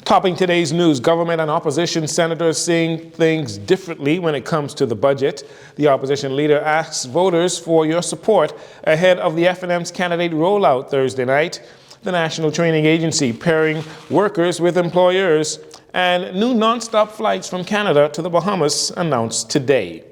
Topping today's news, government and opposition senators seeing things differently when it comes to the budget. The opposition leader asks voters for your support ahead of the F&M's candidate rollout Thursday night. The National Training Agency pairing workers with employers, and new non-stop flights from Canada to the Bahamas announced today.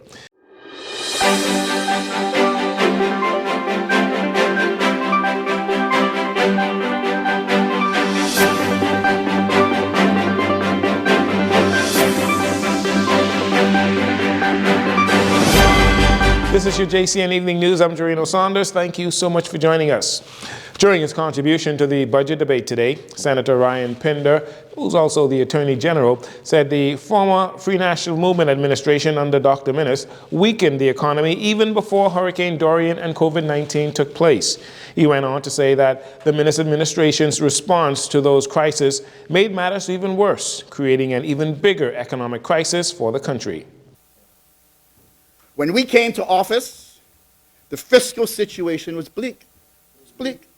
This is your JCN Evening News. I'm Jarino Saunders. Thank you so much for joining us. During his contribution to the budget debate today, Senator Ryan Pinder, who's also the Attorney General, said the former Free National Movement administration under Dr. Minnis weakened the economy even before Hurricane Dorian and COVID-19 took place. He went on to say that the Minnis administration's response to those crises made matters even worse, creating an even bigger economic crisis for the country. When we came to office, the fiscal situation was bleak. It was bleak.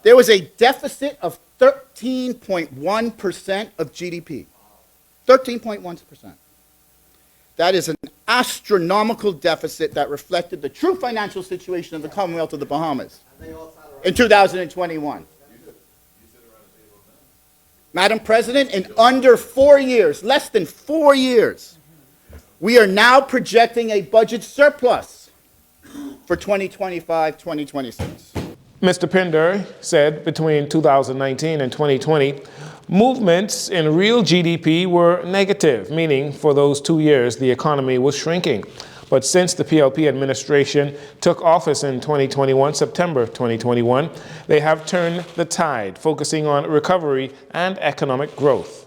There was a deficit of 13.1% of GDP. 13.1%. That is an astronomical deficit that reflected the true financial situation of the Commonwealth of the Bahamas in 2021. Madam President, in under 4 years, less than 4 years, we are now projecting a budget surplus for 2025-2026. Mr. Pinder said between 2019 and 2020, movements in real GDP were negative, meaning for those 2 years the economy was shrinking. But since the PLP administration took office in 2021, September 2021, they have turned the tide, focusing on recovery and economic growth.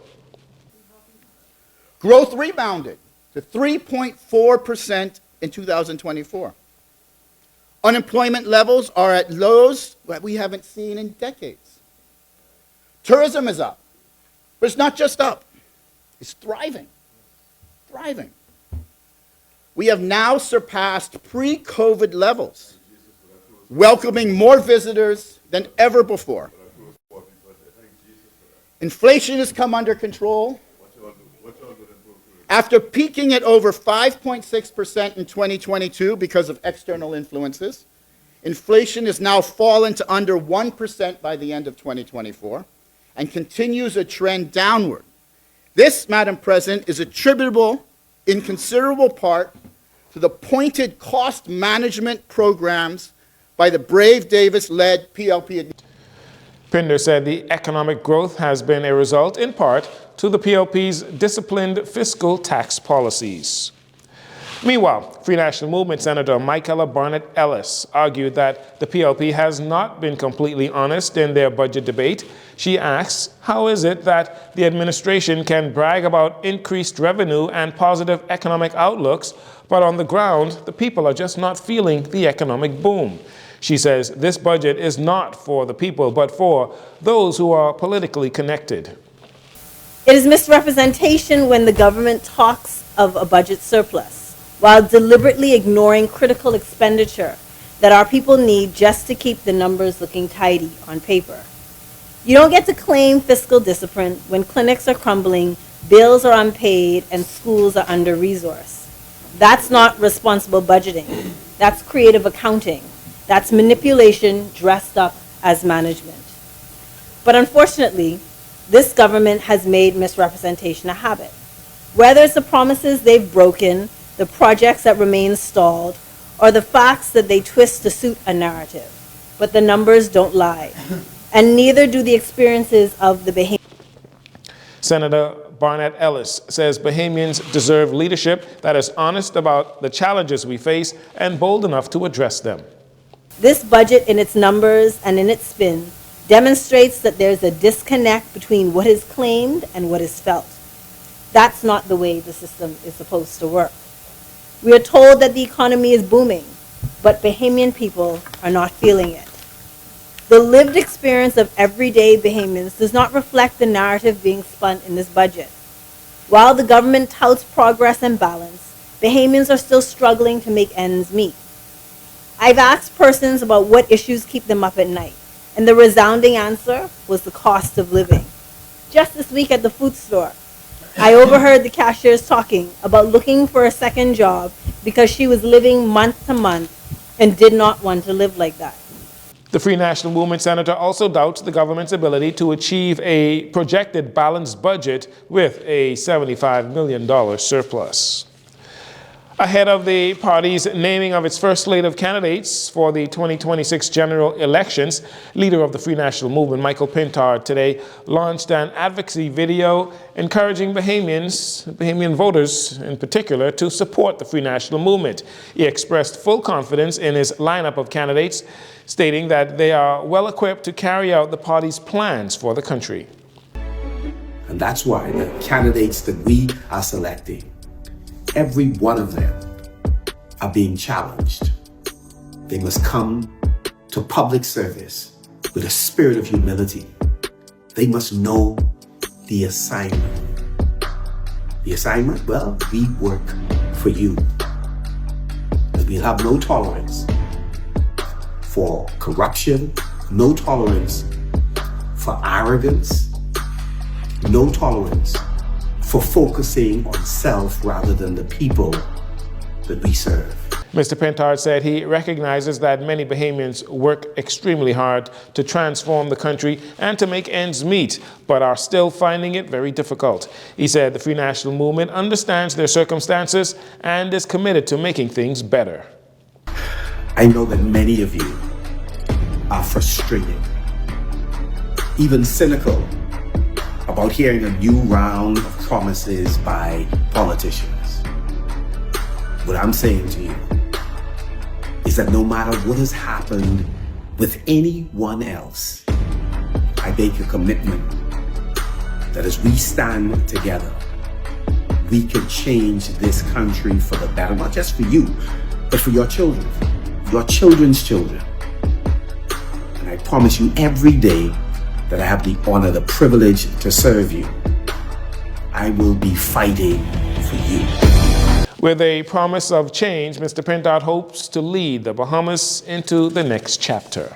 Growth rebounded to 3.4% in 2024. Unemployment levels are at lows that we haven't seen in decades. Tourism is up, but it's not just up, it's thriving, thriving. We have now surpassed pre-COVID levels, welcoming more visitors than ever before. Inflation has come under control. After peaking at over 5.6% in 2022 because of external influences, inflation has now fallen to under 1% by the end of 2024 and continues a trend downward. This, Madam President, is attributable in considerable part to the pointed cost management programs by the Brave Davis-led PLP administration. Pinder said the economic growth has been a result, in part, to the PLP's disciplined fiscal tax policies. Meanwhile, Free National Movement Senator Michaela Barnett Ellis argued that the PLP has not been completely honest in their budget debate. She asks, how is it that the administration can brag about increased revenue and positive economic outlooks, but on the ground, the people are just not feeling the economic boom? She says this budget is not for the people, but for those who are politically connected. It is misrepresentation when the government talks of a budget surplus, while deliberately ignoring critical expenditure that our people need just to keep the numbers looking tidy on paper. You don't get to claim fiscal discipline when clinics are crumbling, bills are unpaid, and schools are under-resourced. That's not responsible budgeting. That's creative accounting. That's manipulation dressed up as management. But unfortunately, this government has made misrepresentation a habit. Whether it's the promises they've broken, the projects that remain stalled, or the facts that they twist to suit a narrative. But the numbers don't lie, and neither do the experiences of the Bahamians. Senator Barnett Ellis says Bahamians deserve leadership that is honest about the challenges we face and bold enough to address them. This budget, in its numbers and in its spin, demonstrates that there's a disconnect between what is claimed and what is felt. That's not the way the system is supposed to work. We are told that the economy is booming, but Bahamian people are not feeling it. The lived experience of everyday Bahamians does not reflect the narrative being spun in this budget. While the government touts progress and balance, Bahamians are still struggling to make ends meet. I've asked persons about what issues keep them up at night, and the resounding answer was the cost of living. Just this week at the food store, I overheard the cashiers talking about looking for a second job because she was living month to month and did not want to live like that. The Free National Movement senator also doubts the government's ability to achieve a projected balanced budget with a $75 million surplus. Ahead of the party's naming of its first slate of candidates for the 2026 general elections, leader of the Free National Movement, Michael Pintard, today launched an advocacy video encouraging Bahamian voters in particular, to support the Free National Movement. He expressed full confidence in his lineup of candidates, stating that they are well equipped to carry out the party's plans for the country. And that's why the candidates that we are selecting, every one of them are being challenged. They must come to public service with a spirit of humility. They must know the assignment. The assignment, well, we work for you. And we'll have no tolerance for corruption, no tolerance for arrogance, no tolerance for focusing on self rather than the people that we serve. Mr. Pintard said he recognizes that many Bahamians work extremely hard to transform the country and to make ends meet, but are still finding it very difficult. He said the Free National Movement understands their circumstances and is committed to making things better. I know that many of you are frustrated, even cynical, about hearing a new round of promises by politicians. What I'm saying to you is that no matter what has happened with anyone else, I make a commitment that as we stand together, we can change this country for the better, not just for you, but for your children, your children's children. And I promise you every day that I have the honor, the privilege to serve you, I will be fighting for you. With a promise of change, Mr. Pintard hopes to lead the Bahamas into the next chapter.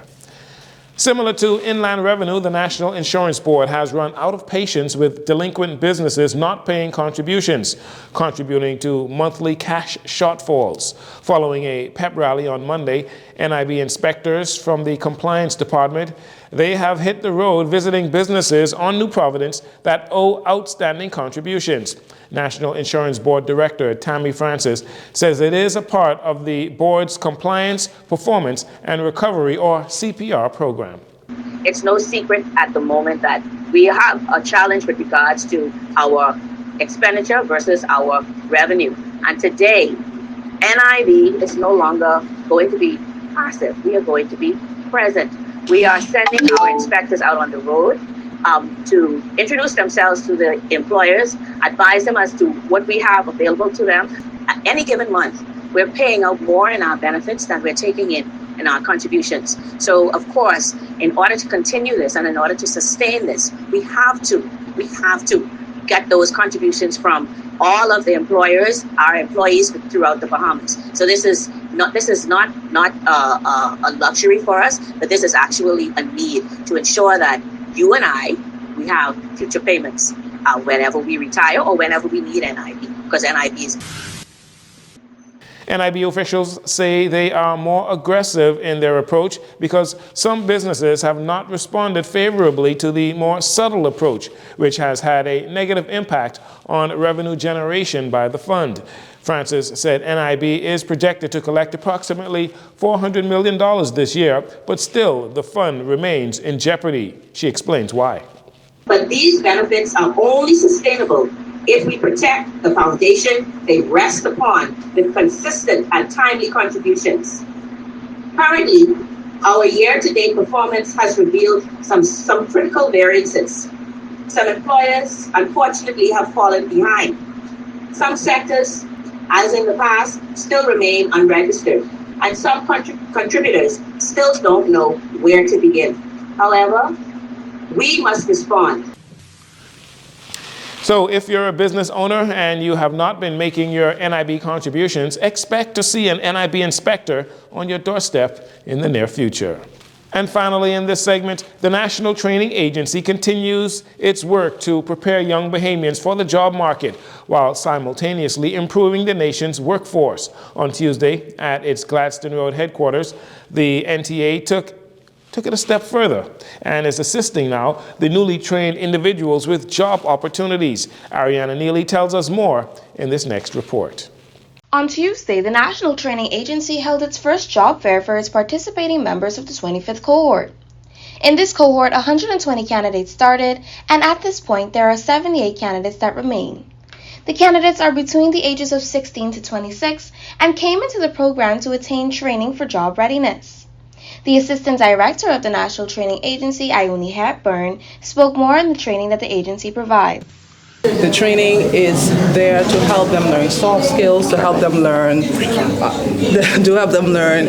Similar to Inland Revenue, the National Insurance Board has run out of patience with delinquent businesses not paying contributions, contributing to monthly cash shortfalls. Following a pep rally on Monday, NIB inspectors from the Compliance Department, they have hit the road visiting businesses on New Providence that owe outstanding contributions. National Insurance Board Director Tammy Francis says it is a part of the board's Compliance, Performance, and Recovery, or CPR program. It's no secret at the moment that we have a challenge with regards to our expenditure versus our revenue. And today, NIB is no longer going to be passive. We are going to be present. We are sending our inspectors out on the road to introduce themselves to the employers, advise them as to what we have available to them. At any given month, we're paying out more in our benefits than we're taking in our contributions. So, of course, in order to continue this and in order to sustain this, we have to get those contributions from all of the employers, our employees throughout the Bahamas. So this is not a luxury for us, but this is actually a need to ensure that you and I, we have future payments whenever we retire or whenever we need NIB, because NIB is... NIB officials say they are more aggressive in their approach because some businesses have not responded favorably to the more subtle approach, which has had a negative impact on revenue generation by the fund. Francis said NIB is projected to collect approximately $400 million this year, but still the fund remains in jeopardy. She explains why. But these benefits are only sustainable if we protect the foundation they rest upon with consistent and timely contributions. Currently, our year-to-date performance has revealed some critical variances. Some employers, unfortunately, have fallen behind. Some sectors, as in the past, still remain unregistered, and some contributors still don't know where to begin. However, we must respond. So if you're a business owner and you have not been making your NIB contributions, expect to see an NIB inspector on your doorstep in the near future. And finally, in this segment, the National Training Agency continues its work to prepare young Bahamians for the job market while simultaneously improving the nation's workforce. On Tuesday, at its Gladstone Road headquarters, the NTA took it a step further and is assisting now the newly trained individuals with job opportunities. Ariana Neely tells us more in this next report. On Tuesday, the National Training Agency held its first job fair for its participating members of the 25th cohort. In this cohort, 120 candidates started, and at this point, there are 78 candidates that remain. The candidates are between the ages of 16 to 26 and came into the program to attain training for job readiness. The Assistant Director of the National Training Agency, Ione Hepburn, spoke more on the training that the agency provides. The training is there to help them learn soft skills, to help them learn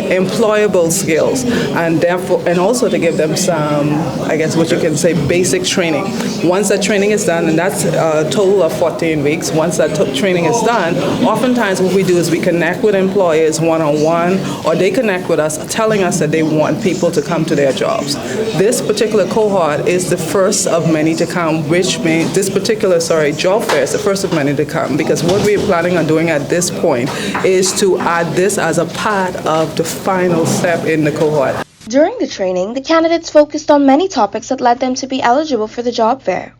employable skills, and therefore, and also to give them some, I guess what you can say, basic training. Once that training is done, and that's a total of 14 weeks, once that training is done, oftentimes what we do is we connect with employers one-on-one, or they connect with us telling us that they want people to come to their jobs. This particular cohort is the first of many to come, which means this particular, job fair is the first of many to come, because what we're planning on doing at this point is to add this as a part of the final step in the cohort. During the training, the candidates focused on many topics that led them to be eligible for the job fair.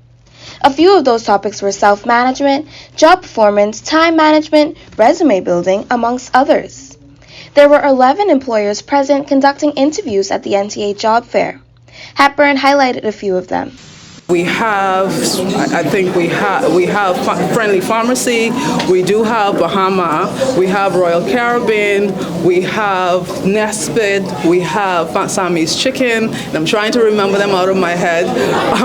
A few of those topics were self-management, job performance, time management, resume building, amongst others. There were 11 employers present conducting interviews at the NTA job fair. Hepburn highlighted a few of them. We have, we have Friendly Pharmacy, we do have Bahama, we have Royal Caribbean, we have Nesbit, we have Sammy's Chicken, and I'm trying to remember them out of my head.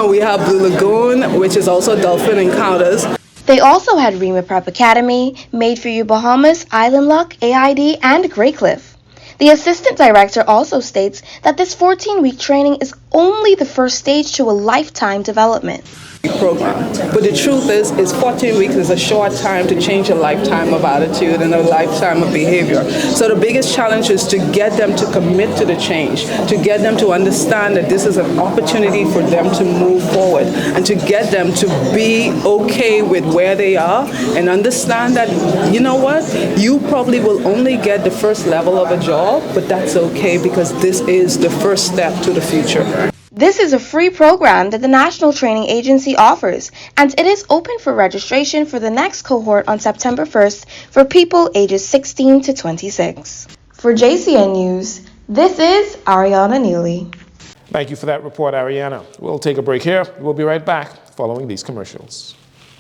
We have Blue Lagoon, which is also Dolphin Encounters. They also had Rima Prep Academy, Made for You Bahamas, Island Luck, AID, and Grey Cliff. The Assistant Director also states that this 14-week training is only the first stage to a lifetime development program. But the truth is 14 weeks is a short time to change a lifetime of attitude and a lifetime of behavior. So the biggest challenge is to get them to commit to the change, to get them to understand that this is an opportunity for them to move forward, and to get them to be okay with where they are and understand that, you know what, you probably will only get the first level of a job, but that's okay, because this is the first step to the future. This is a free program that the National Training Agency offers, and it is open for registration for the next cohort on September 1st for people ages 16 to 26. For Jcn News, this is Ariana Neely. Thank you for that report, Ariana. We'll take a break here. We'll be right back following these commercials.